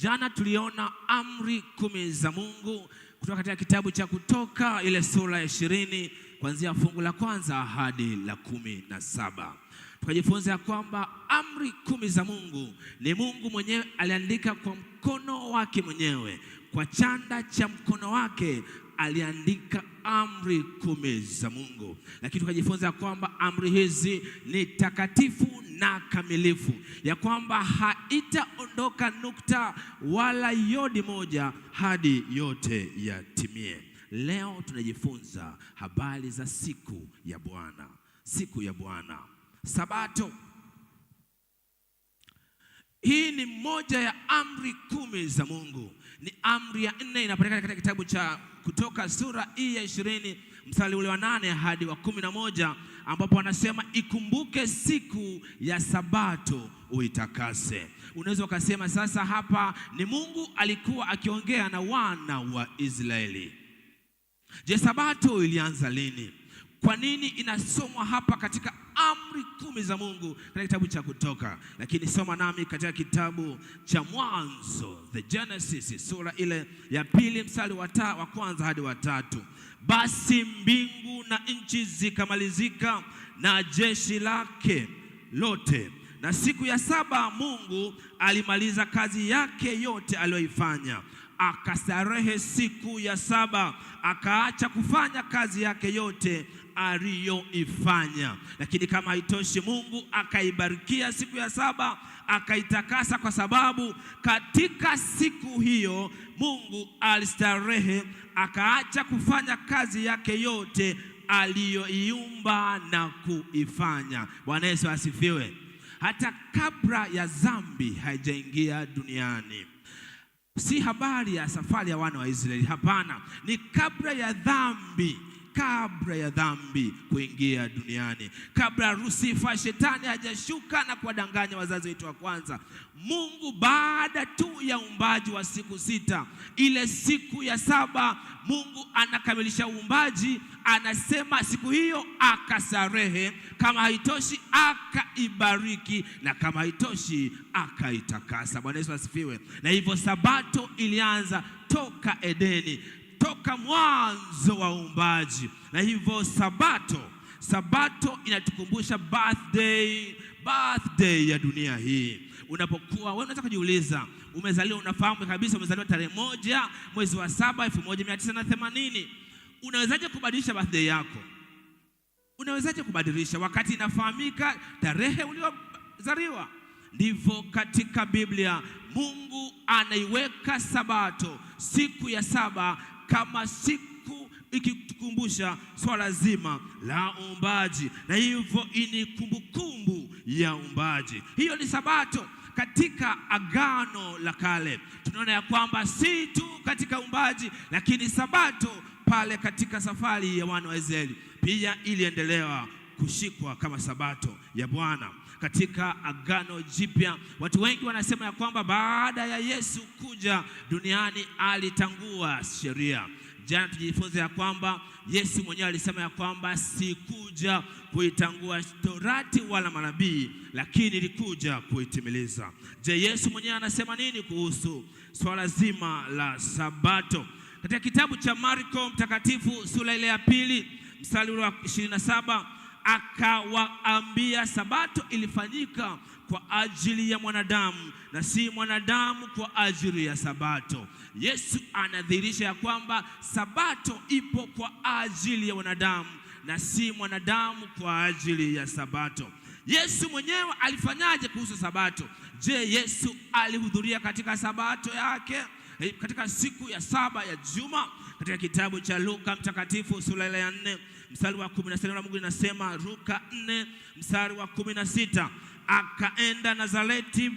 Jana tuliona amri 10 za Mungu kutoka katika kitabu cha Kutoka ile sura ya 20 kuanzia fungu la kwanza hadi la 17. Tukajifunza kwamba amri 10 za Mungu ni Mungu mwenyewe aliandika kwa mkono wake mwenyewe, kwa chanda cha mkono wake aliandika amri 10 za Mungu. Lakini tukajifunza kwamba amri hizi ni takatifu na kamilifu, ya kwamba haitaondoka nukta wala yodi moja hadi yote yatimie. Leo tunajifunza habari za siku ya Bwana. Siku ya Bwana, Sabato. Hii ni moja ya amri 10 za Mungu. Ni amri ya 4, inapatikana katika kitabu cha Kutoka sura hii ya 20 mstari ule wa 8 hadi wa 11, ambapo anasema ikumbuke siku ya Sabato uitakase. Unaweza ukasema sasa hapa ni Mungu alikuwa akiongea na wana wa Israeli. Je, Sabato ilianza lini? Kwa nini inasomwa hapa katika amri 10 za Mungu katika kitabu cha Kutoka? Lakini soma nami katika kitabu cha Mwanzo, the Genesis, sura ile ya 2 mstari wa kwanza hadi wa 3. Basi mbingu na nchi zikamalizika na jeshi lake lote, na siku ya 7 Mungu alimaliza kazi yake yote aliyoifanya. Akastarehe siku ya 7, akaacha kufanya kazi yake yote aliyoifanya. Lakini kama haitoshi, Mungu akaibarikia siku ya 7, akaitakasa, kwa sababu katika siku hiyo Mungu alistarehe, akaacha kufanya kazi yake yote aliyoiumba na kuifanya. Bwana Yesu asifiwe. Hata kabla ya dhambi haijaingia duniani, si habari ya safari ya wana wa Israeli, hapana, ni kabla ya dhambi kuingia duniani, kabla Lucifer shetani hajashuka na kuwadanganya wazazi wetu wa kwanza. Mungu baada tu ya uumbaji wa siku 6, ile siku ya 7 Mungu anakamilisha uumbaji, anasema siku hiyo akastarehe. Kama haitoshi akaibariki, na kama haitoshi akaitakasa. Bwana Yesu asifiwe. Na hivyo Sabato ilianza toka Edeni, toka mwanzo wa uumbaji. Na hivyo Sabato inatukumbusha birthday ya dunia hii. Unapokuwa wewe unaweza kujiuliza, umezaliwa, unafahamu kabisa umezaliwa tarehe 1 mwezi wa 7 1980. Unawezaje kubadilisha birthday yako? Unawezaje kubadilisha wakati inafahamika tarehe uliozaliwa? Ndivyo katika Biblia Mungu anaiweka Sabato, siku ya 7, kama siku ikitukumbusha swala zima la uumbaji, na hivyo ini kumbukumbu ya uumbaji. Hiyo ni Sabato. Katika Agano la Kale tunaona ya kwamba si tu katika uumbaji, lakini Sabato pale katika safari ya wana wa Israeli pia iliendelewa kushikwa kama Sabato ya Bwana. Katika Agano Jipya watu wengi wanasema ya kwamba baada ya Yesu kuja duniani alitangua sheria. Jana tujifunza ya kwamba Yesu mwenyewe alisema ya kwamba sikuja kuitangua Torati wala manabii, lakini ilikuja kuitimiliza. Je, Yesu mwenyewe anasema nini kuhusu swala zima la Sabato? Katika kitabu cha Marko mtakatifu sura ile ya 2 mstari wa 27, akawaambia Sabato ilifanyika kwa ajili ya mwanadamu na si mwanadamu kwa ajili ya Sabato. Yesu anadhihirisha ya kwamba Sabato ipo kwa ajili ya wanadamu na si mwanadamu kwa ajili ya Sabato. Yesu mwenyewe alifanyaje kuhusu Sabato? Je, Yesu alihudhuria katika Sabato yake katika siku ya 7 ya juma? Katika kitabu cha Luka mtakatifu sura ya 4 mstari wa 16, na Mungu inasema, Luka 4 mstari wa 16, akaenda Nazareti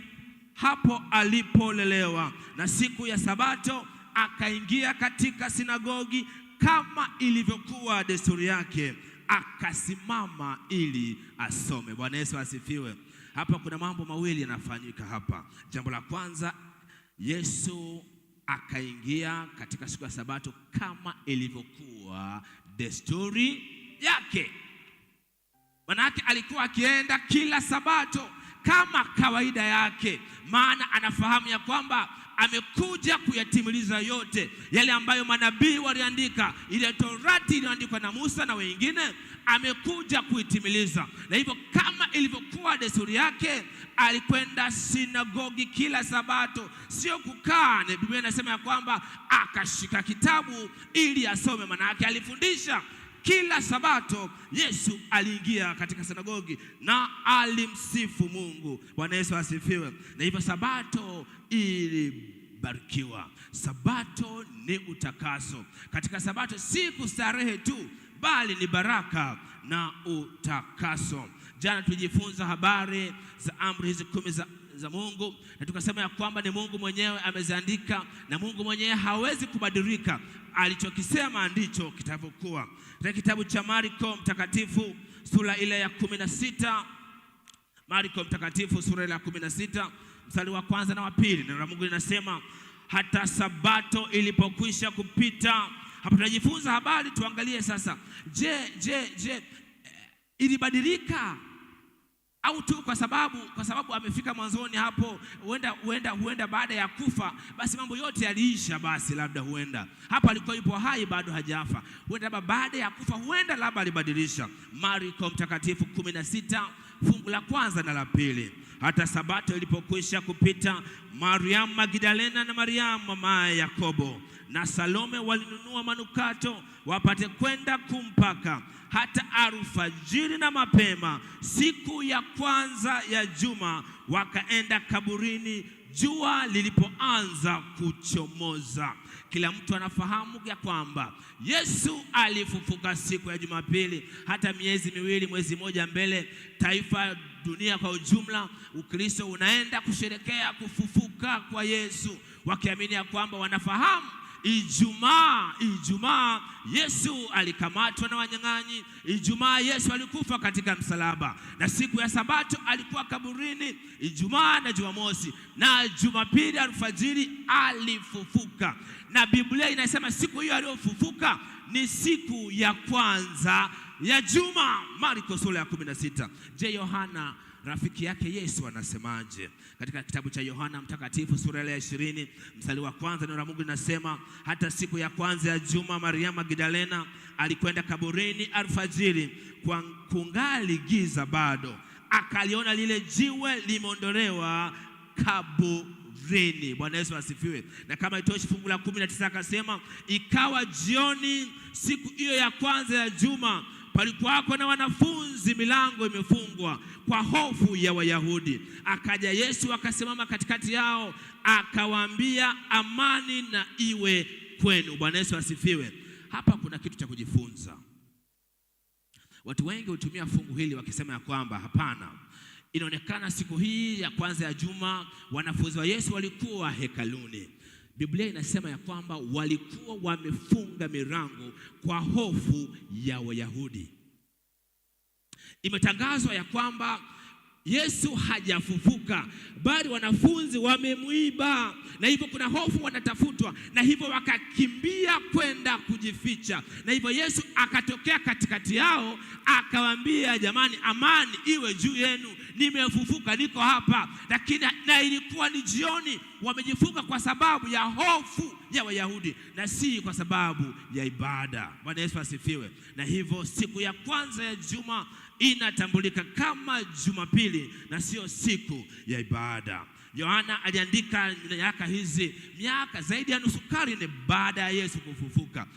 hapo alipolelewa, na siku ya Sabato akaingia katika sinagogi kama ilivyokuwa desturi yake, akasimama ili asome. Bwana Yesu asifiwe. Hapa kuna mambo mawili yanafanyika hapa. Jambo la kwanza, Yesu akaingia katika siku ya Sabato kama ilivyokuwa desturi yake. Manake alikuwa akienda kila Sabato kama kawaida yake, maana anafahamu ya kwamba amekuja kuyatimiliza yote yale ambayo manabii waliandika. Ile Torati iliyoandikwa na Musa na wengine, amekuja kuitimiliza. Na hivyo kama ilivyokuwa desturi yake, alikwenda sinagogi kila Sabato, sio kukaa. Na Biblia inasema ya kwamba akashika kitabu ili asome. Maana yake alifundisha kila Sabato. Yesu aliingia katika sinagogi na alimsifu Mungu. Bwana Yesu asifiwe. Na hivyo Sabato ilibarikiwa. Sabato ni utakaso. Katika Sabato si kustarehe tu, bali ni baraka na utakaso. Jana tulijifunza habari za amri hizi 10 za Mungu, na tukasema ya kwamba ni Mungu mwenyewe ameziandika, na Mungu mwenyewe hawezi kubadilika. Alichokisema ndicho kitavyokuwa. Katika kitabu cha Marko mtakatifu sura ile ya 16, Marko mtakatifu sura ile ya 16 mstari wa 1 na wa 2, neno la Mungu linasema, hata Sabato ilipokwisha kupita. Hapo tunajifunza habari. Tuangalie sasa, je ilibadilika au tu kwa sababu amefika mwanzoni hapo? Huenda baada ya kufa basi mambo yote yaliisha. Basi labda huenda hapa alikuwa yupo hai, bado hajafa. Huenda baada ya kufa, huenda labda alibadilisha. Marko mtakatifu 16 fungu la 1 na la 2. Hata Sabato ilipokwisha kupita, Mariamu Magdalena na Mariamu mama Yakobo na Salome walinunua manukato wapate kwenda kumpaka. Hata alfajiri na mapema siku ya kwanza ya juma wakaenda kaburini jua lilipoanza kuchomoza. Kila mtu anafahamu ya kwamba Yesu alifufuka siku ya Jumapili. Hata miezi miwili, mwezi mmoja mbele, taifa, dunia kwa ujumla, Ukristo unaenda kusherekea kufufuka kwa Yesu, wakiamini ya kwamba wanafahamu Ijumaa Yesu alikamatwa na wanyang'anyi. Ijumaa Yesu alikufa katika msalaba, na siku ya Sabato alikuwa kaburini. Ijumaa na Jumamosi na Jumapili alfajiri alifufuka. Na Biblia inasema siku hiyo aliyofufuka ni siku ya kwanza ya juma. Marko sura ya 16. Je, Yohana rafiki yake Yesu anasemaje? Katika kitabu cha Yohana mtakatifu sura ya 20 mstari wa 1, neno la Mungu linasema, hata siku ya kwanza ya juma Mariamu Magdalena alikwenda kaburini alfajiri kwa kungali giza bado, akaliona lile jiwe limeondolewa kaburini. Bwana Yesu asifiwe. Na kama itoshi, fungu la 19 akasema, ikawa jioni siku hiyo ya kwanza ya juma, palikuwako na wanafunzi milango imefungwa kwa hofu ya Wayahudi. Akaja Yesu akasimama katikati yao, akawaambia, amani na iwe kwenu. Bwana Yesu asifiwe. Hapa kuna kitu cha kujifunza. Watu wengi hutumia fungu hili wakisema ya kwamba hapana, inaonekana siku hii ya kwanza ya juma wanafunzi wa Yesu walikuwa hekaluni. Biblia inasema ya kwamba walikuwa wamefunga milango kwa hofu ya Wayahudi. Imetangazwa ya kwamba Yesu hajafufuka, bali wanafunzi wamemuiba, na hivyo kuna hofu, wanatafutwa, na hivyo wakakimbia kwenda kujificha. Na hivyo Yesu akatokea katikati yao, akawaambia, jamani, amani iwe juu yenu, nimefufuka, niko hapa. Lakini na ilikuwa ni jioni. Wamejifunga kwa sababu ya hofu ya Wayahudi na si kwa sababu ya ibada. Bwana Yesu asifiwe. Na hivyo siku ya kwanza ya juma inatambulika kama Jumapili na sio siku ya ibada. Yohana aliandika nyaraka hizi miaka zaidi ya nusu karne baada ya Yesu kufufuka.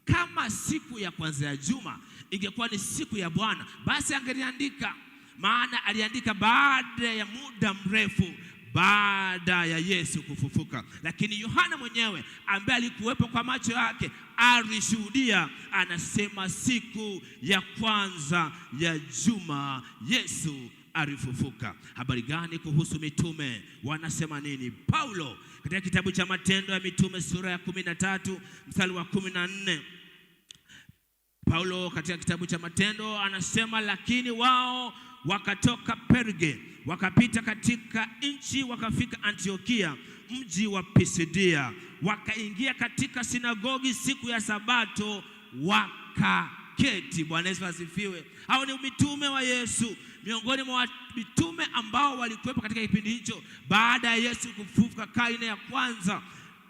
Kama siku ya kwanza ya juma ingekuwa ni siku ya Bwana, basi angeliandika, maana aliandika baada ya muda mrefu baada ya Yesu kufufuka. Lakini Yohana mwenyewe ambaye alikuwepo kwa macho yake alishuhudia, anasema siku ya kwanza ya juma Yesu alifufuka. Habari gani kuhusu mitume? Wanasema nini? Paulo katika kitabu cha Matendo ya Mitume sura ya 13 mstari wa 14, Paulo katika kitabu cha Matendo anasema, lakini wao wakatoka Perge, wakapita katika nchi, wakafika Antiokia, mji wa Pisidia, wakaingia katika sinagogi siku ya Sabato, wakaketi. wakaketi. Bwana Yesu asifiwe. Hao ni mitume wa Yesu, miongoni mwa mitume ambao walikuwepo katika kipindi hicho baada ya Yesu kufufuka karne ya kwanza.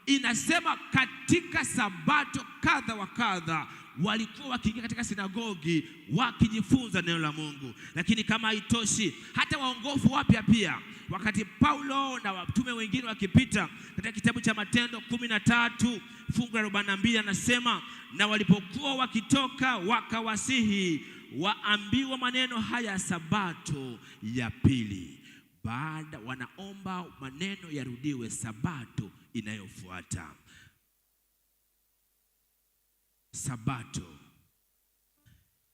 Inasema katika sabato kadha wa kadha walikuwa wakiingia katika sinagogi wakijifunza neno la Mungu. Lakini kama haitoshi, hata waongofu wapya pia, wakati Paulo na watume wengine wakipita, katika kitabu cha Matendo 13 fungu la 42 anasema, na walipokuwa wakitoka wakawasihi waambiwa maneno haya sabato ya pili. Baada wanaomba maneno yarudiwe sabato inayofuata. Sabato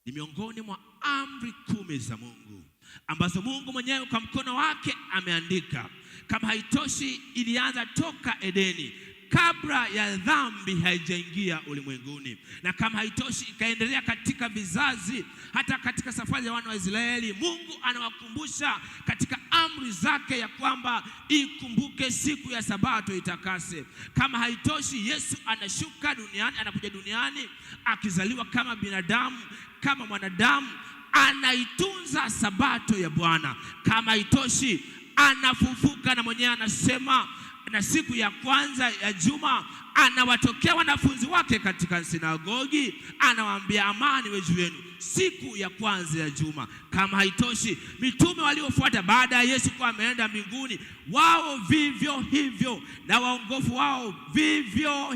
ni miongoni mwa amri 10 za Mungu ambazo Mungu mwenyewe kwa mkono wake ameandika. Kama haitoshi, ilianza toka Edeni kabla ya dhambi haijaingia ulimwenguni, na kama haitoshi ikaendelea katika vizazi, hata katika safari ya wana wa Israeli. Mungu anawakumbusha katika amri zake ya kwamba ikumbuke siku ya sabato itakase. Kama haitoshi, Yesu anashuka duniani, anakuja duniani akizaliwa kama binadamu, kama mwanadamu, anaitunza sabato ya Bwana. Kama haitoshi, anafufuka na mwenyewe anasema, na siku ya kwanza ya juma anawatokea wanafunzi wake katika sinagogi, anawaambia amani iwe juu yenu, siku ya kwanza ya juma. Kama haitoshi, mitume waliofuata baada ya Yesu kuwa ameenda mbinguni, wao vivyo hivyo, na waongofu wao vivyo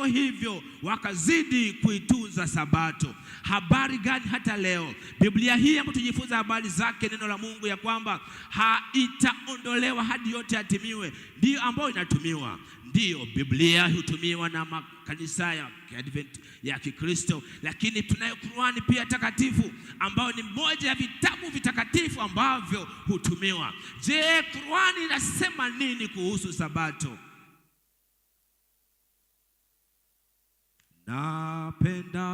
hivyo wakazidi kuitunza sabato. Habari gani hata leo Biblia hii ambayo tujifunza habari zake, neno la Mungu, ya kwamba haitaondolewa hadi yote yatimiwe, ndio ambayo inatumiwa. Ndio Biblia hutumiwa na makanisa ya Advent ya Kikristo, lakini tunayo Qur'ani pia takatifu, ambayo ni moja ya vitabu vitakatifu ambavyo hutumiwa. Je, Qur'ani inasema nini kuhusu sabato? Napenda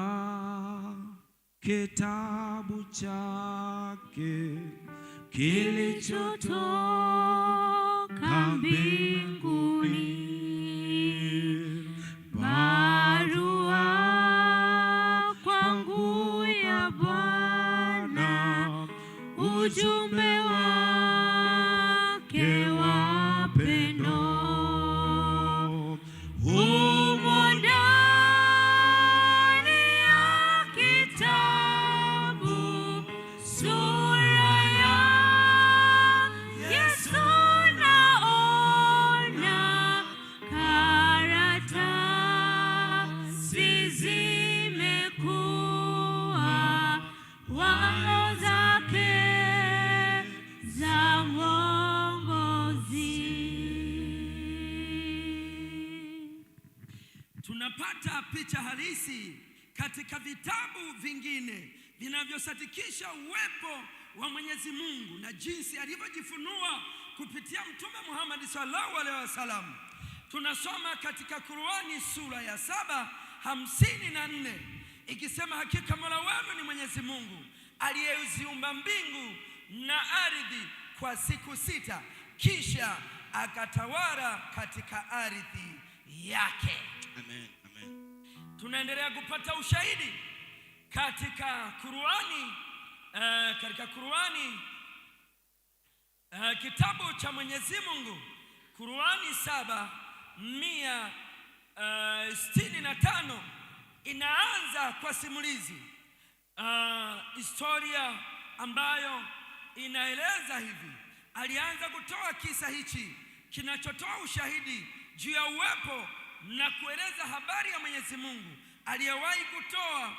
kitabu chake kilichotoka mbinguni, barua kwangu ya Bwana, ujumbe wake wa pendo. Tunapata picha halisi katika vitabu vingine vinavyosadikisha uwepo wa Mwenyezi Mungu na jinsi alivyojifunua kupitia Mtume Muhammad sallallahu alaihi wasallam. Tunasoma katika Qur'ani sura ya 7:54 ikisema, hakika Mola wenu ni Mwenyezi Mungu aliyeziumba mbingu na ardhi kwa siku 6, kisha akatawala katika ardhi yake. Amen, amen. Tunaendelea kupata ushahidi katika Qur'ani, kitabu cha Mwenyezi Mungu, Qur'ani 7:165 inaanza kwa simulizi, historia ambayo inaeleza hivi. Alianza kutoa kisa hichi kinachotoa ushahidi juu ya uwepo na kueleza habari ya Mwenyezi Mungu aliyewahi kutoa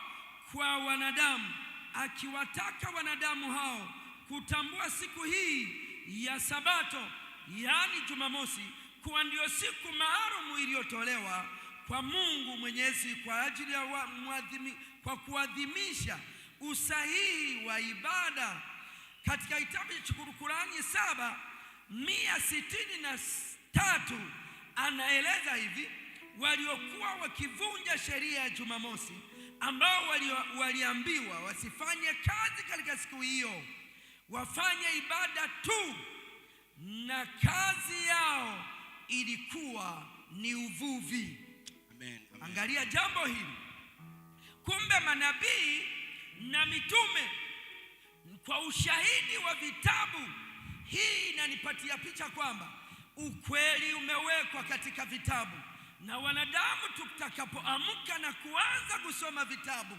kwa wanadamu, akiwataka wanadamu hao kutambua siku hii ya sabato, yaani Jumamosi, kuwa ndio siku maalum iliyotolewa kwa Mungu Mwenyezi kwa ajili ya kwa kuadhimisha usahihi wa ibada. Katika kitabu cha Qur'ani 7:163 anaeleza hivi: waliokuwa wakivunja sheria ya Jumamosi, ambao waliambiwa wasifanye kazi katika siku hiyo, wafanye ibada tu, na kazi yao ilikuwa ni uvuvi. Amen, amen. Angalia jambo hili, Kumbe manabii na mitume kwa ushahidi wa vitabu, hii inanipatia picha kwamba ukweli umewekwa katika vitabu, na wanadamu tutakapoamka na kuanza kusoma vitabu,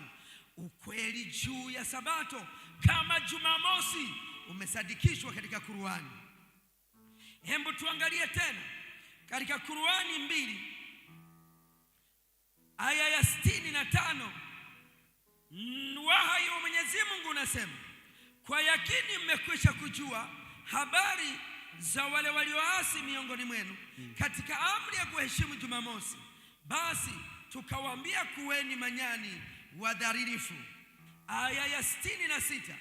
ukweli juu ya Sabato kama Jumamosi umesadikishwa katika Qur'ani. Hebu tuangalie tena katika Qur'ani 2 aya ya 65. Wahayi wa Mwenyezi Mungu unasema, kwa yakini mmekwisha kujua habari za wale walioasi miongoni mwenu katika amri ya kuheshimu Jumamosi, basi tukawaambia kuweni manyani wadharirifu. Aya ya 66,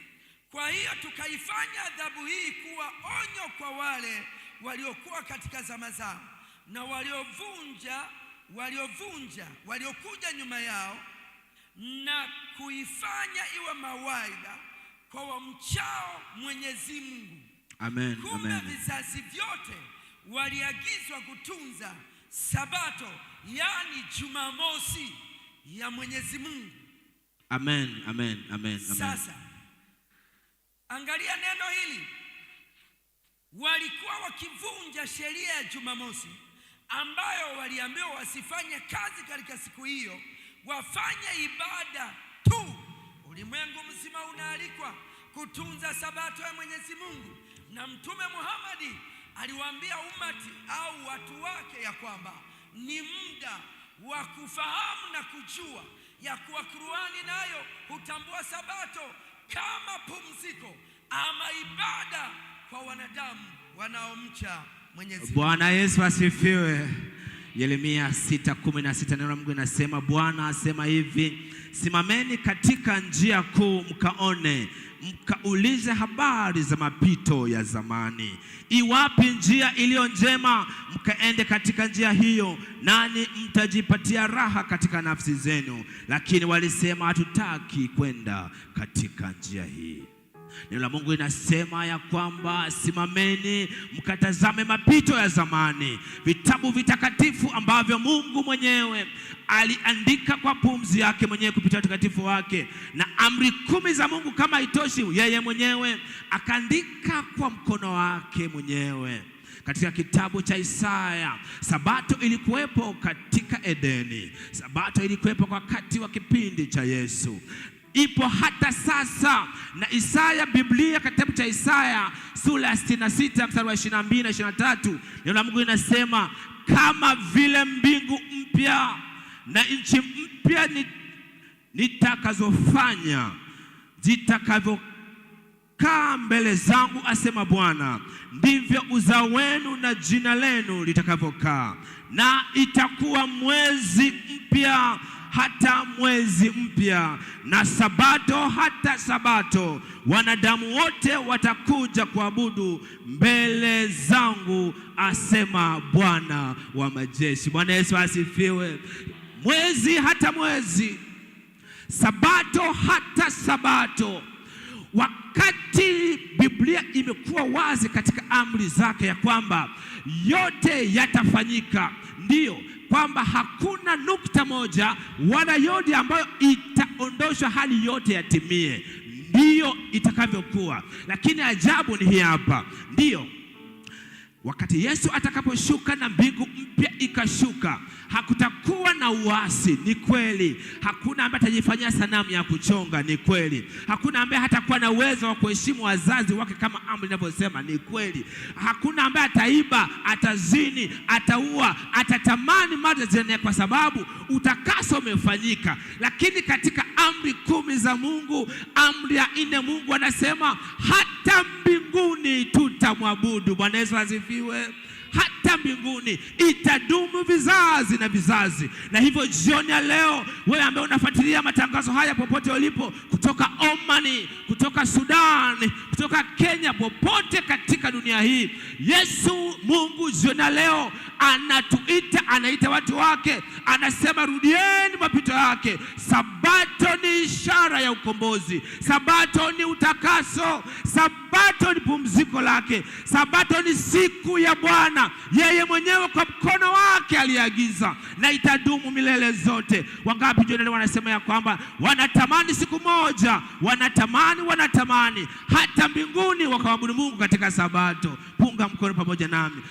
kwa hiyo tukaifanya adhabu hii kuwa onyo kwa wale waliokuwa katika zama zao na waliokuja nyuma yao, na kuifanya iwe mawaidha kwa wamchao Mwenyezi Mungu. Amen. Kumbe vizazi vyote waliagizwa kutunza Sabato, yani Jumamosi ya Mwenyezi Mungu. Amen, amen, amen, amen. Sasa angalia neno hili, walikuwa wakivunja sheria ya Jumamosi ambayo waliambiwa wasifanye kazi katika siku hiyo, wafanye ibada tu. Ulimwengu mzima unaalikwa kutunza Sabato ya Mwenyezi Mungu, na Mtume Muhammad aliwaambia umati au watu wake ya kwamba ni muda wa kufahamu na kujua ya kuwa Qur'ani nayo hutambua Sabato kama pumziko ama ibada kwa wanadamu wanaomcha Mwenyezi Mungu. Bwana Yesu asifiwe. Yeremia 6:16 neno la Mungu linasema, Bwana asema hivi, simameni katika njia kuu mkaone, mkaulize habari za mapito ya zamani. Iwapi njia iliyo njema, mkaende katika njia hiyo, nani mtajipatia raha katika nafsi zenu. Lakini walisema, hatutaki kwenda katika njia hii. Neno la Mungu linasema ya kwamba simameni mkatazame mapito ya zamani, vitabu vitakatifu ambavyo Mungu mwenyewe aliandika kwa pumzi yake mwenyewe kupitia utakatifu wake, na amri 10 za Mungu kama itoshi, yeye mwenyewe akaandika kwa mkono wake mwenyewe. Katika kitabu cha Isaya, Sabato ilikuwepo katika Edeni. Sabato ilikuwepo kwa wakati wa kipindi cha Yesu, ipo hata sasa. Na Isaya, Biblia, kitabu cha Isaya sura ya 66 mstari wa 22 na 23, neno la Mungu linasema, kama vile mbingu mpya na nchi mpya nitakazofanya zitakavyokaa mbele zangu, asema Bwana, ndivyo uzao wenu na jina lenu litakavyokaa. Na itakuwa mwezi mpya hata mwezi mpya, na Sabato hata Sabato. Wanadamu wote watakuja kuabudu mbele zangu, asema Bwana wa majeshi. Bwana Yesu asifiwe. Mwezi hata mwezi, Sabato hata Sabato. Wakati Biblia imekuwa wazi katika amri zake ya kwamba yote yatafanyika, ndiyo kwamba hakuna nukta moja wala yodi ambayo itaondoshwa hali yote yatimie, ndiyo itakavyokuwa. Lakini ajabu ni hii hapa, ndiyo wakati Yesu atakaposhuka na mbingu mpya ikashuka, hakutakuwa na uasi, ni kweli. Hakuna ambaye atajifanyia sanamu ya kuchonga, ni kweli. Hakuna ambaye hatakuwa na uwezo wa kuheshimu wazazi wake kama amri inavyosema, ni kweli. Hakuna ambaye ataiba, atazini, ataua, atatamani mali zile, kwa sababu utakaso umefanyika. Lakini katika amri 10 za Mungu, amri ya 4, Mungu anasema hata mbinguni tutamwabudu. Bwana Yesu asifiwe. Hata mbinguni itadumu vizazi na vizazi. Na hivyo jioni ya leo, wewe ambaye unafuatilia matangazo haya popote ulipo, kutoka Omani, kutoka Sudan, kutoka Kenya, popote katika dunia hii, Yesu Mungu jioni ya leo anatuita, anaita watu wake, anasema rudieni mapito yake. Sabato ni ishara ya ukombozi. Sabato ni utakaso. Sabato ni pumziko lake. Sabato ni siku ya Bwana, yeye mwenyewe kwa mkono wake aliagiza, na itadumu milele zote. Wangapi jioni wanasema ya kwamba wanatamani siku moja, wanatamani hata mbinguni wakaabudu Mungu katika Sabato? Punga mkono pamoja nami.